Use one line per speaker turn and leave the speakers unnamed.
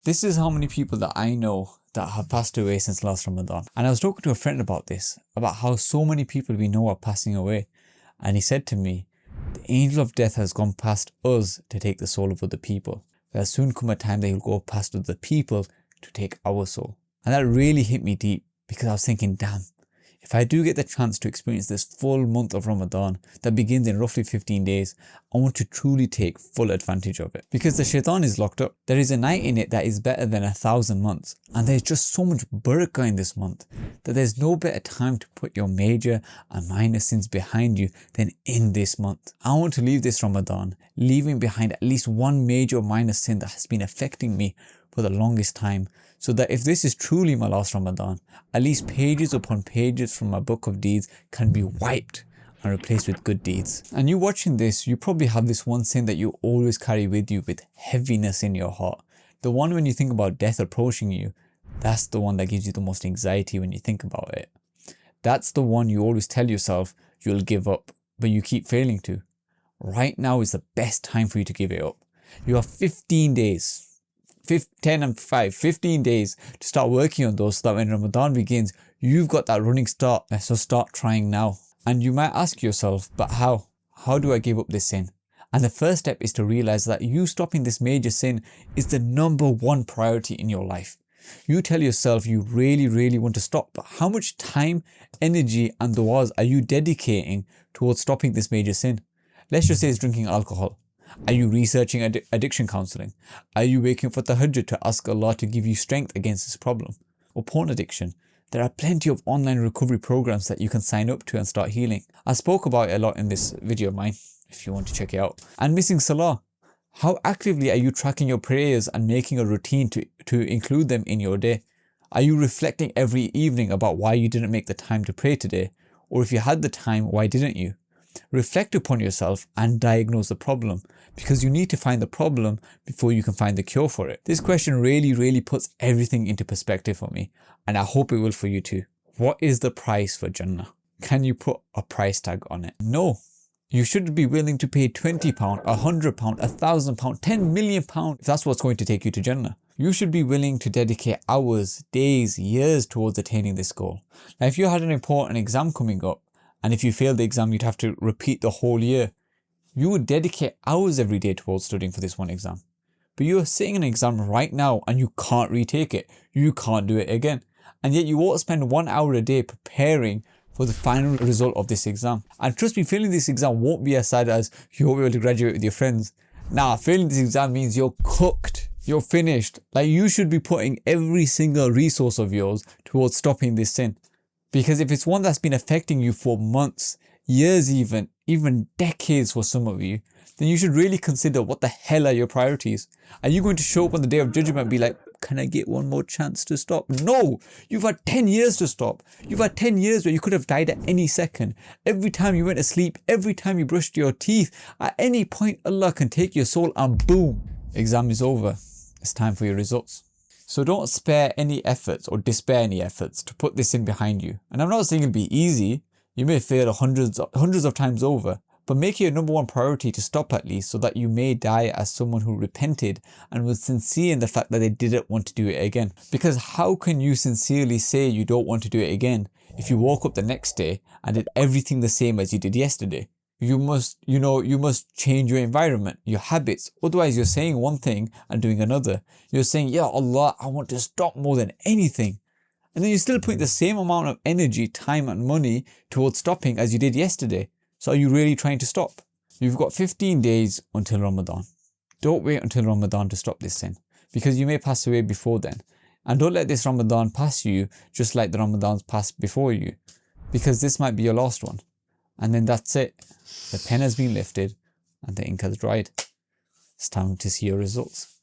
This is how many people that I know that have passed away since last Ramadan. And I was talking to a friend about this, about how so many people we know are passing away. And he said to me, the angel of death has gone past us to take the soul of other people. There'll soon come a time that he'll go past other people to take our soul. And that really hit me deep, because I was thinking, damn, if I do get the chance to experience this full month of Ramadan that begins in roughly 15 days, I want to truly take full advantage of it. Because the shaitan is locked up. There is a night in it that is better than 1,000 months. And there's just so much barakah in this month that there's no better time to put your major and minor sins behind you than in this month. I want to leave this Ramadan leaving behind at least one major or minor sin that has been affecting me for the longest time, so that if this is truly my last Ramadan, at least pages upon pages from my book of deeds can be wiped and replaced with good deeds. And you watching this, you probably have this one sin that you always carry with you with heaviness in your heart. The one when you think about death approaching you, that's the one that gives you the most anxiety when you think about it. That's the one you always tell yourself you'll give up, but you keep failing to. Right now is the best time for you to give it up. You have 15 days. 10 and 5, 15 days to start working on those, so that when Ramadan begins, you've got that running start. So start trying now. And you might ask yourself, but how? How do I give up this sin? And the first step is to realize that you stopping this major sin is the #1 priority in your life. You tell yourself you really want to stop, but how much time, energy and du'as are you dedicating towards stopping this major sin? Let's just say it's drinking alcohol. Are you researching addiction counseling? Are you waking up for tahajjud to ask Allah to give you strength against this problem? Or porn addiction? There are plenty of online recovery programs that you can sign up to and start healing. I spoke about it a lot in this video of mine, if you want to check it out. And missing salah. How actively are you tracking your prayers and making a routine to include them in your day? Are you reflecting every evening about why you didn't make the time to pray today? Or if you had the time, why didn't you? Reflect upon yourself and diagnose the problem, because you need to find the problem before you can find the cure for it. This question really puts everything into perspective for me, and I hope it will for you too. What is the price for Jannah? Can you put a price tag on it? No. You should be willing to pay £20, £100, £1,000, £10 million if that's what's going to take you to Jannah. You should be willing to dedicate hours, days, years towards attaining this goal. Now, if you had an important exam coming up, and if you failed the exam, you'd have to repeat the whole year, you would dedicate hours every day towards studying for this one exam. But you're sitting in an exam right now and you can't retake it. You can't do it again. And yet you won't spend 1 hour a day preparing for the final result of this exam. And trust me, failing this exam won't be as sad as you won't be able to graduate with your friends. Nah, failing this exam means you're cooked. You're finished. Like, you should be putting every single resource of yours towards stopping this sin. Because if it's one that's been affecting you for months, years even decades for some of you, then you should really consider what the hell are your priorities. Are you going to show up on the day of judgment and be like, can I get one more chance to stop? No! You've had 10 years to stop. You've had 10 years where you could have died at any second. Every time you went to sleep, every time you brushed your teeth, at any point Allah can take your soul and boom, exam is over. It's time for your results. So don't spare any efforts or despair any efforts to put this in behind you. And I'm not saying it'll be easy. You may fail hundreds of times over, but make it your #1 priority to stop at least, so that you may die as someone who repented and was sincere in the fact that they didn't want to do it again. Because how can you sincerely say you don't want to do it again if you woke up the next day and did everything the same as you did yesterday? You must change your environment, your habits. Otherwise, you're saying one thing and doing another. You're saying, yeah, Allah, I want to stop more than anything. And then you're still putting the same amount of energy, time and money towards stopping as you did yesterday. So are you really trying to stop? You've got 15 days until Ramadan. Don't wait until Ramadan to stop this sin, because you may pass away before then. And don't let this Ramadan pass you just like the Ramadans passed before you, because this might be your last one. And then that's it. The pen has been lifted and the ink has dried. It's time to see your results.